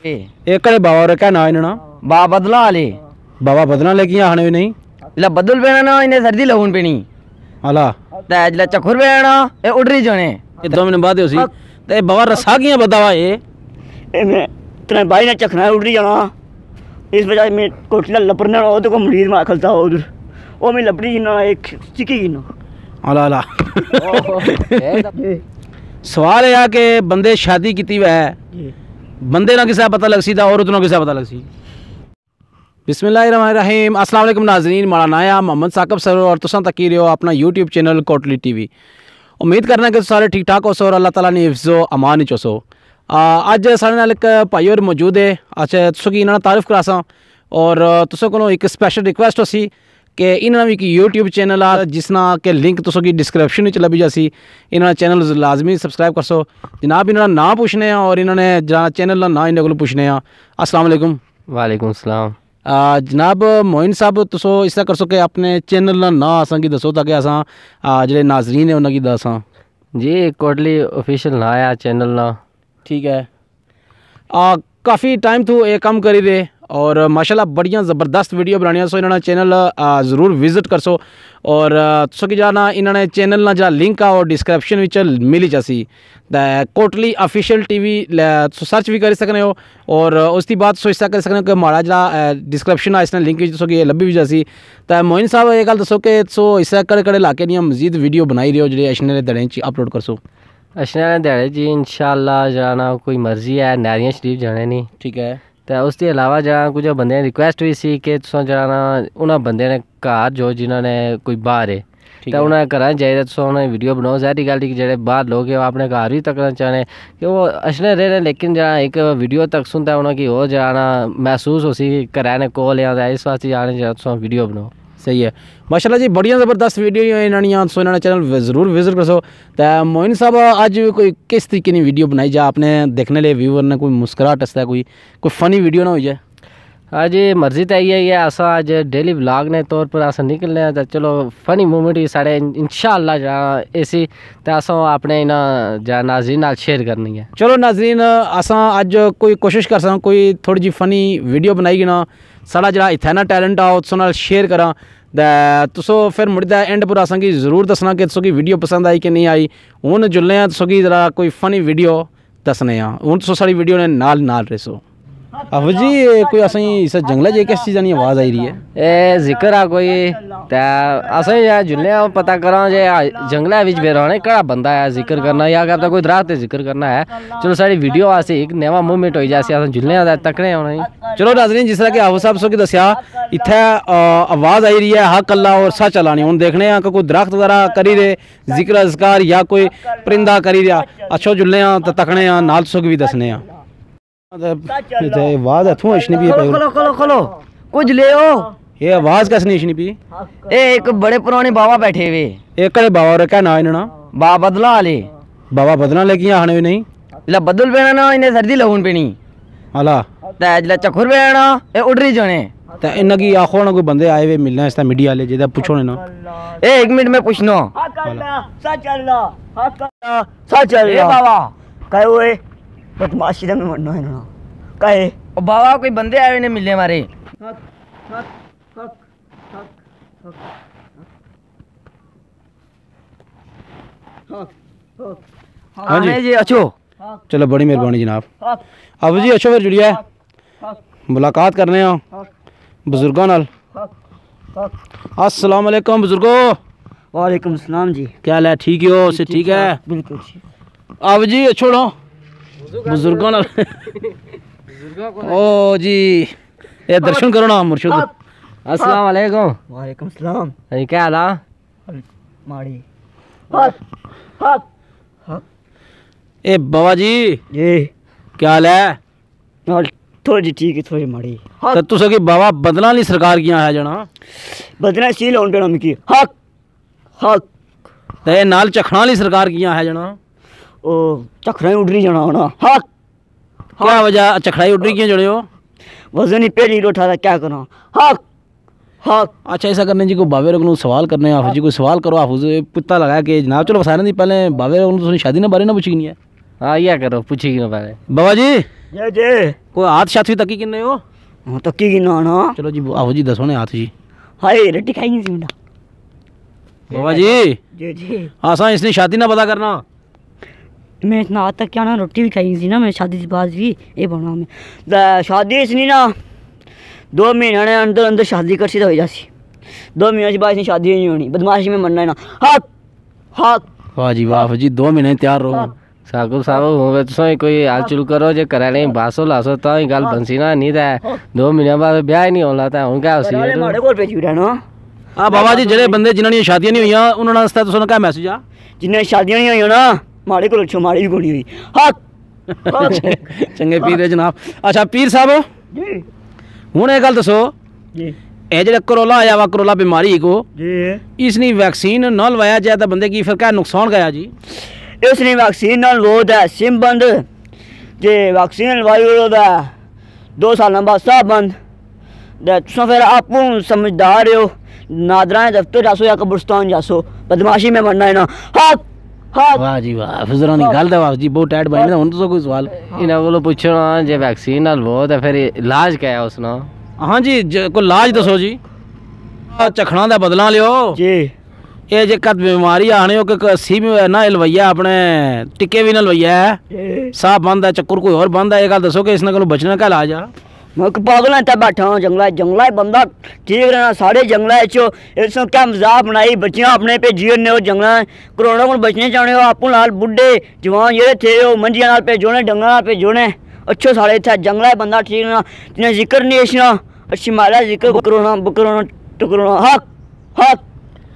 एकड़े बाबा और क्या ना इन्हें बाबा बदला ले बाबा बदला लेके आने भी नहीं इला बदल पेना ना इन्हें सर्दी लगून पेनी अला जिला चखुर पेना ये उड़ रही जाने ये 2 मिनट बाद उसी ते बाबा रसा किया बतावा ये मैं तेरे भाई ने चखना उड़ रही जाना इस वजह में कोटला लपरना हो तो को मरीज में खलता हो उधर वो में लपड़ी ना एक चिकी ना अला अला सवाल है कि बंदे शादी की है बंदे ना किसा पता लग सी था औरत ना किसा पता लग सी। बिस्मिल्लाहिर्रहमानिर्रहीम अस्सलाम वालेकुम नाज़रीन माड़ा नाया मोहम्मद साकब सर और तुसा तक ही रहो अपना यूट्यूब चैनल कोटली टीवी। उम्मीद करना कि सारे ठीक ठाक हो सो और अल्लाह ताला ने हिफ्ज़ो अमान ही चो। अज साढ़े नाल एक भाई और मौजूद है। अच्छा तुसों की इन्होंने तारीफ करासा और तुसों को एक स्पैशल रिक्वेस्ट हो सी कि इन्होंने भी एक यूट्यूब चैनल आ जिसना के लिंक तुसों की डिस्क्रिप्शन में लभी जासी इन्होंने चैनल लाजमी सबसक्राइब कर सो। जनाब इन्होंने ना पूछने हैं और इन्होंने जहाँ चैनल का ना इन्होंने को पूछने हैं। अस्सलाम वालेकुम। वालेकुम सलाम। जनाब मोइन साहब तुसो इस तरह कर सो कि अपने चैनल का ना असा की दसो ताकि असा जो नाजरीन है उन्होंने दसा जी कोटली ऑफिशियल ना आया चैनल ना ठीक है। काफ़ी टाइम तो ये काम करी रहे और माशाल्लाह बढ़िया ज़बरदस्त वीडियो बनानी सो इन्होंने चैनल ज़रूर विजिट कर सो और तुसो की जाना इन्होंने चैनल ना जरा लिंक आ और डिस्क्रिप्शन में मिली जासी कोटली ऑफिशियल टीवी सर्च भी कर सकते हो और उसकी बात सोच कर सकते हो कि माड़ा जरा डिस्क्रिप्शन आ इसने लिंक तुसो की लभी भी जासी। तो मोइन साहब ये गल दसो कि सो इस कड़े कड़े इलाके दियां मजीद वीडियो बनाई रहे हो जो अशने दड़े अपलोड कर सो अशने दिहाड़े जी इंशाअल्लाह जाना कोई मर्जी है नैरियां शरीफ जाने नहीं ठीक है। तो उसके अलावा जरा कुछ बंदे ने रिक्वेस्ट हुई सी कि तुम जाना उन्होंने बंदे ने घर जो जिन्होंने कोई बाहर है तो उन्हें घर चाहिए तुम उन्हें वीडियो बनाओ जहरी गल कि जो बाहर लोग है वो अपने घर भी तकना चाहने कि वो अशने रहे लेकिन जरा एक वीडियो तक सुनता उन्हें वो जाना महसूस हो सी घर ने कोल या इस वास्ते जाने जरा तुम वीडियो बनाओ सही है माशाल्लाह जी बढ़िया ज़बरदस्त वीडियो इन्होंने सो इन्होंने चैनल ज़रूर विजिट कर सो। तो मोइन साहब अज कोई किस तरीके की वीडियो बनाई जा आपने देखने लिए व्यूअर ने कोई मुस्कुराहट हंसता कोई फ़नी वीडियो ना हो जाए। हाँ जी मर्जी तो यही है असा अज डेली व्लॉग ने तौर पर अस निकलने तो चलो फनी मूवमेंट ही साढ़े इंशाअल्लाह जहाँ ऐसी तो अस अपने इन्हें जहाँ नाजरीन नाल शेयर करनी है। चलो नाजरीन असा अज कोई कोशिश कर सक कोई थोड़ी जी फनी वीडियो बनाई ना साढ़ा जरा इत्थै ना टैलेंट आ उस नाल शेयर करा तुसो फिर मुड़दा एंड पर असें जरूर दसना कि तुसो की वीडियो पसंद आई कि नहीं आई। हूँ जुलने तुसो की जरा कोई फनी वीडियो दसने हूँ तुसो साड़ी वीडियो ने नाल रहो। अब जी कोई असें इस जंगल च किस चीज़ की आवाज़ आई रही है ए जिक्र आ कोई असें जुलने पता करा जे जंगल बेराने कड़ा बंदा है जिक्र करना या करता कोई दरख्त जिक्र करना है चलो साड़ी वीडियो आसे एक नवा मूवमेंट हो जाए अस जुलने तकने होना। चलो नाज़रीन जिस तरह कि आफू साहब सो की दसिया इत्थे आवाज़ आई रही है हा कल्ला और सच चलानी हूँ देखने कि कोई दरख्त वगैरह करी रहे जिक्र अज़कार या कोई परिंदा करी रहा अच्छो जुलने तो तकने नाल तुसो भी दसने आवाज़ इत्थों अशनी पी खोलो खोलो खोलो कुछ ले ओ ये आवाज़ कैसे नहीं अशनी पी ए एक बड़े पुराने बाबा बैठे हुए एक बाबा और क्या ना इन्होंने बाबा बदला ले बाबा बदला लेके आने भी नहीं इला बदल पेना ना इन्हें सर्दी लगून पेनी अला जिला चखुर पेना ये उड़ रही जाने तो इन्हें की आखो ना कोई बंदे आए हुए मिलना इस मीडिया वाले जिदा पूछो ना ए एक मिनट में पूछना बाबा कहे हुए बदमाशी में मरना है ना कहे बाबा कोई बंदे आए ने मिलने मारे हाँ जी अच्छो चलो बड़ी मेहरबानी जनाब। अब जी अच्छो फिर जुड़िया मुलाकात करने बुजुर्गों नाल। अस्सलाम वालेकुम बुजुर्गो। वालेकुम सलाम जी क्या हाल है ठीक हो से ठीक है बिल्कुल। अब जी छोड़ो बुजुर्गों नाल ओ जी ये दर्शन करो ना मुर्शिद। अस्सलाम वालेकुम। वालेकुम सलाम। क्या हाल है माड़ी ए बाबा जी ये क्या हाल है थोड़ी ठीक है थोड़ी माड़ी तो तुस की बाबा बदला ली सरकार किया है जना बदला सील होने पे मिकी हक हक ते नाल चखना ली सरकार किया है जना ओ चखरा उड़ रही जाना होना हक क्या वजह चखड़ाई उड़ रही क्यों जड़े हो वजन ही पहली उठा था क्या करना हक हक। अच्छा ऐसा करने जी को बाबे रखनू सवाल करने हाफिज जी कोई सवाल करो हाफिज पिता लगाया कि जनाब चलो फसाने दी पहले बाबे रखनू शादी ना बारे ना पूछी नहीं है। हाँ यह करो पूछेगी ना पहले बाबा जी जे जे कोई हाथ शाथ भी तकी किन्ने हो? हाँ तक्की की ना चलो जी आओ जी दसो ने हाथ जी। हाय रोटी खाई नहीं सी मुंडा बाबा जी जी जी हाँ सा इसने शादी ना पता करना। मैं इतना आज तक क्या ना रोटी भी खाई सी ना मैं शादी के बाद भी ये बना मैं शादी इसनी ना 2 महीने ने अंदर अंदर शादी कर सी तो हो जासी 2 महीने के बाद इसनी शादी नहीं होनी बदमाशी में मरना है ना हाथ हाथ वाह जी वाह जी 2 महीने तैयार रहो। साकुब साहब होवे तुसां कोई हाल चुल करो जे कराले बासो लासो तां ही गल बनसी ना नहीं ते 2 महीने बाद ब्याह ही नहीं होना ते हुन क्या होसी अरे माड़े कोल भेजी रहना हाँ बाबा जी जेडे बंदे जिन्हां दी शादियां नहीं हुई उन्होंने वास्ते तुसां क्या मैसेज आ? जिन्हें शादियां नहीं हुई ना माड़े कोल छो माड़ी भी कोनी हुई हाथ चंगे पीर है जनाब। अच्छा पीर साहब जी हुण ये गल दसो जी ये जेड़ा करोला आया वा करोला बीमारी को जी इसनी वैक्सीन न लवाया जाए तो बंदे की फिर क्या नुकसान गया जी? इसने वैक्सीन नाल लोद है सिम बंद जे वैक्सीन लवाई ओदा 2 साल बाद सब बंद ते तुसां फिर आपू समझदार हो नादरा दफ्तर जासो या कब्रिस्तान जासो बदमाशी में मरना है ना हाथ हाथ वाह जी वाह फिजरा नहीं गल वाह जी बहुत टाइट बनी हुन तो कोई सवाल इन्हां कोलों पुछना जे वैक्सीन नाल वो ते फिर इलाज क्या है उसना? हाँ जी कोई लाज दसो जी। चखना दा बदला लियो जी ये जे कद बीमारी आने हो कि सी ना लवैया अपने टिक्के भी ना लवैया है साह बंद है चक्कर कोई और बंद है ये गल दसो कि इसने कोलों बचने का इलाज आ? मैं पागल है बैठा हूँ जंगला बंदा ठीक रहना सारे जंगला चो इसमें क्या मजाक बनाई बच्चियां अपने भेजी ने जंगला कोरोना को बचने चाहने हो आपू नाल बुढ़े जवान जेह्ड़े थे वो मंजियां नाल भेजो ने डंगरां नाल भेजो ने अच्छो सारे इत्थै जंगला बंदा ठीक रहना जिन्हें जिक्र नहीं अच्छी अच्छी मारा जिक्र करोना टकरोना हक हक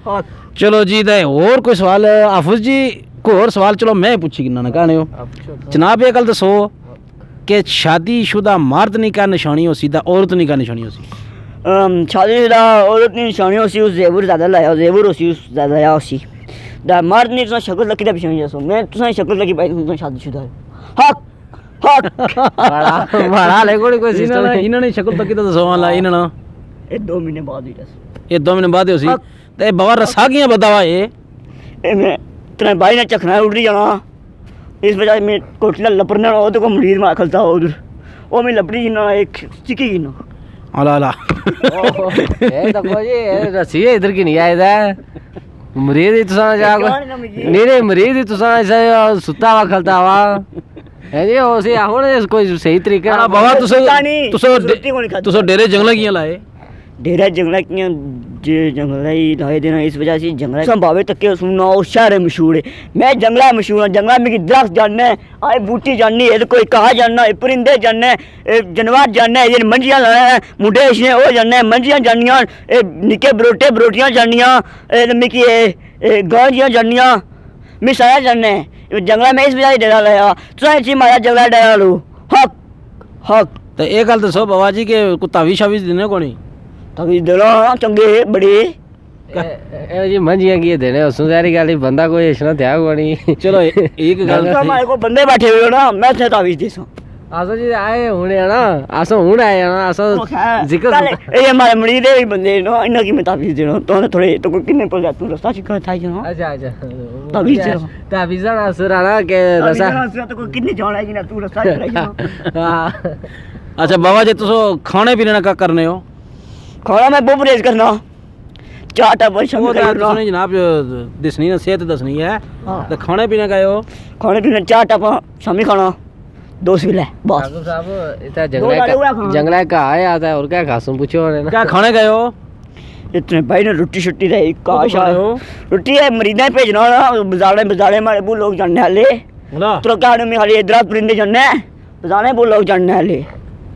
हक। चलो जी ते और कोई सवाल हाफिज जी कोई और सवाल चलो मैं पूछी किन्ना ना कहने हो जनाब ये गल दसो कि शादीशुदा मर्द नहीं का निशानी हो सीधा औरत नहीं का निशानी हो सी? शादीशुदा औरत की निशानी हो सी उस जेवर ज़्यादा लाया जेवर हो सी उस ज़्यादा या हो सी दा मर्द नहीं तुसा शक्ल लकी दा पिछानी जसो मैं तुसा शक्ल लकी भाई तुसा शादीशुदा हक हक बड़ा ले कोई सिस्टम इन्होंने शक्ल तक तो दसो वाला इन्होंने ये 2 महीने बाद हुई जस ये 2 महीने बाद हो सी ते बाबा रसा कियां बतावा ये मैं तेरे भाई ने चखना उड़ जाना इस वजह में कोटला लपरना वो तो को मरीज में खलता हो उधर वो मैं लपड़ी गिना एक चिकी गिना अला अला ए देखो जी रसी इधर की नहीं आया था मरीज ही तुसा जा नहीं मरीज ही तुसा ऐसा सुता हुआ खलता हुआ है जी उसे हुन कोई सही तरीके हां बाबा तुसो डेरे जंगला कियां लाए? डेरा जंगला कियां जे जंगला ही लाए देना इस वजह से जंगला संभावे तक के सुनना ओ शहर मशहूर है मैं जंगला मशहूर हूं जंगला में दरख्त जानना आए बूटी जाननी है कोई कहा जानना परिंदे जानना जानवर जानना ये मंजियां लाना मुंडे इसने ओ जानना मंजियां जाननियां निके बरोटियां जाननियां मिकी गांजियां जाननियां मैं सारा जानना जंगला में इस वजह से डेरा लाया तुसा ची मारा जंगला डेरा लो हक हक। तो एक गल दसो बाबा जी के कुत्ता भी शावी देने को नहीं तभी देना चंगे बड़े ए जी मंजियां की देने उसनु सारी गल बंदा कोई इसना ध्यान को नहीं। चलो एक गल हमारे को बंदे बैठे हुए हो ना मैं से तावीज देसा आसो जी आए हुने ना आसो हुन आए ना आसो जिक्र ये हमारे मरीज है बंदे ना इना की मैं तावीज देना तो थोड़े तो कितने पर तू रास्ता चिका था जो अच्छा अच्छा तावीज तावीज ना सुराना के रसा तो कितने जाना है ना तू रास्ता चिका। अच्छा बाबा जी तुसो खाने पीने का करने हो? खाना मैं बहुत परहेज करना 4 टाइम शाम तुसने जनाब दसनी ना सेहत दसनी है तो खाने पीने का हो खाने पीने 4 टाइम शामी खाना 2 सिले बस साहब इतना जंगला का आया आता है और क्या खासम पूछो ने क्या खाने गए हो? इतने भाई ने रोटी शट्टी रही काश रोटी है मरीदा भेजना ना बाजारे मारे वो लोग जानने वाले तो क्या में खाली इधर परिंदे जानने बाजारे वो लोग जानने वाले।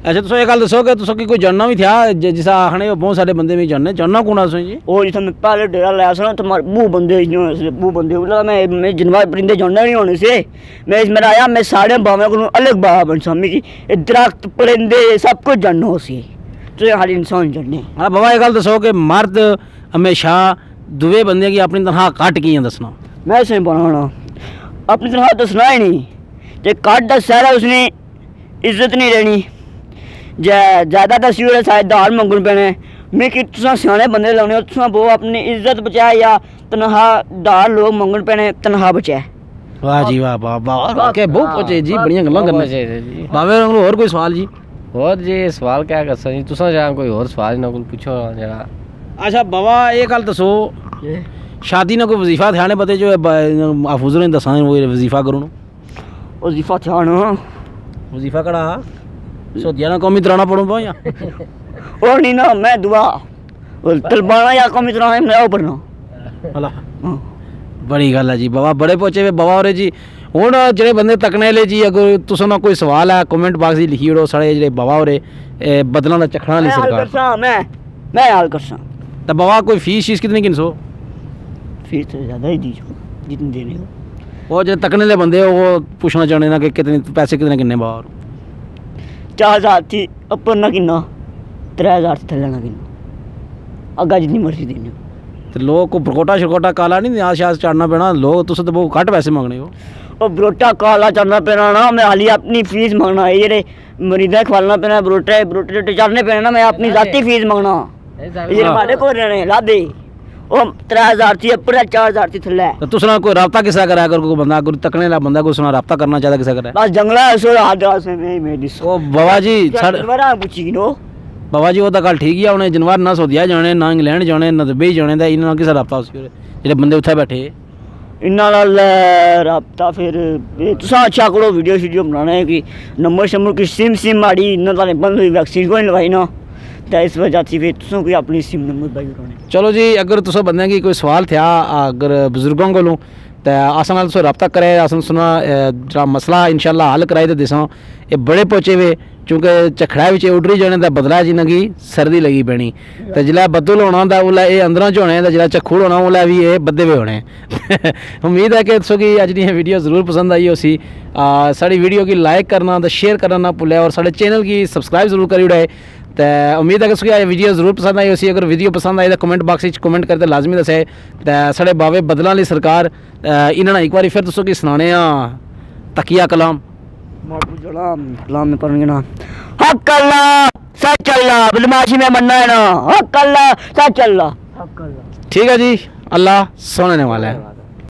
अच्छा तुसो ये गल दसो कि तुसो की कोई जानना भी था जिसा आखने बहुत सारे बंदे भी जानने जानना कौन है जी? ओ जिस मैं पहले डेरा लाया था ना तो वो बंदे बोला मैं जनवा परिंदे जानना नहीं होने से मैं इसमें आया मैं सारे बावे को अलग बाबा बन सामी की दरख्त परिंदे सब कुछ जानना हो सी तो खाली इंसान जानने। हाँ बाबा ये गल दसो कि मर्द हमेशा दुए बंदे की अपनी तनखा कट कियां दसना? मैं इसे बनाना अपनी तनखा दसना ही नहीं जे कट दस सारा उसने इज्जत नहीं रहनी ज्यादा दसी होरे शायद दाल मंगन पैने मैं कि तुसा सियाने बंदे लाने हो तुसा वो अपनी इज्जत बचाए या तनहा दाल लोग मंगन पैने तनहा बचाए वाह जी वाह वाह वाह के बहुत पहुंचे जी बढ़िया गल्लां करने जी बाबे होर और कोई सवाल जी और जी सवाल क्या कर सकते तुसा जरा कोई और सवाल ना कोई पूछो जरा अच्छा बाबा ये गल दसो शादी ना कोई वजीफा ध्यान पते जो हाफुज ने दसा वो वजीफा करो वजीफा ध्यान वजीफा कड़ा सोदिया ना कौमी तराना पढ़ो पा या और नहीं ना मैं दुआ तलबाना या कौमी तराना मैं पढ़ना भला बड़ी गल है जी बाबा बड़े पहुंचे वे बाबा होरे जी हुण जेह्ड़े बंदे तकने ले जी अगर तुसें ना कोई सवाल है कमेंट बाक्स च लिखी ओड़ो साढ़े जेह्ड़े बाबा होरे बदलां दा चखना आह्ली सरकार मैं हाल करसा तो बाबा कोई फीस शीस कितनी किन सो फीस तो ज़्यादा ही दीजिए जितनी देने हो वो जो तकने ले बंदे वो पूछना चाहने ना कि कितने पैसे कितने किन्ने बाहर 4000 थी अपर ना किन्ना 3000 से थल्ले ना किन्ना अग्गा जितनी मर्जी देने हो तो लोग को प्रकोटा शकोटा काला नहीं आज शास चढ़ना पैना लोग तुस तो बहुत घट पैसे मंगने हो और बरोटा काला चढ़ना पैना ना मैं हाली अपनी फीस मंगना है जेह्ड़े मरीदा खवालना पैना बरोटे चढ़ने पैने ना मैं अपनी जाती फीस मंगना ये हमारे को रहने लादे ओ 3000 थी अपर 4000 थी थल्ले तो तुस ना कोई राब्ता किसा करा अगर कोई बंदा कोई तकने ला बंदा कोई सुना राब्ता करना चाहता किसा करा बस जंगला सो हाथ से मैं दिस ओ बाबा जी साढ़े मरा पूछी नो बाबा जी वो तो गल ठीक ही उन्हें जनवार ना सऊदिया जाने ना इंग्लैंड जाने ना दुबई जाने दा इन्हां किसा राब्ता उस जेह्ड़े बंदे उत्थे बैठे इन्ना नाल राब्ता फिर तुसां अच्छा करो वीडियो शीडियो बनाना है कि नंबर शंबर की सिम माड़ी इन्ना ताले बंद हुई वैक्सीन कोई लगवाई ना तो इस वजह से फिर तुसां कोई अपनी सिम नंबर पाई कराने चलो जी अगर तुस बंदे की कोई सवाल था अगर बुजुर्गों कोलों तो अस नाल तुस रब्ता करे असन सुना जरा मसला इंशाल्लाह हल कराई तो दिसां ये बड़े पहुंचे वे क्योंकि झखड़ा बिच उड्डरी जाने का बदला जिन्हें की सर्दी लगी पैनी तो जिला बद्दल होना होंदा उसलै एह् अंदरों च होने तो जिला झक्खुड़ होना उसलै भी ये बद्धे हुए होने उम्मीद है कि तुसें गी अज्ज दी वीडियो जरूर पसंद आई होसी साड़ी वीडियो की लाइक करना तो शेयर करना ना भुल्लेआ और साढ़े चैनल की सब्सक्राइब जरूर करी ओड़े तो उम्मीद है कि तुसें वीडियो जरूर पसंद आई होसी अगर वीडियो पसंद आई तो कमेंट बॉक्स में कमेंट करते लाजमी दस्से तो साढ़े बाबे बदलां आह्ली सरकार इन्होंने एक बार फिर तुसें गी सनाने तकिया कलाम कलाम में पढ़ेंगे ना हक अल्लाह सच अल्लाह बदमाशी में मरना है ना हक अल्लाह सच अल्लाह ठीक है जी अल्लाह सोने वाला है।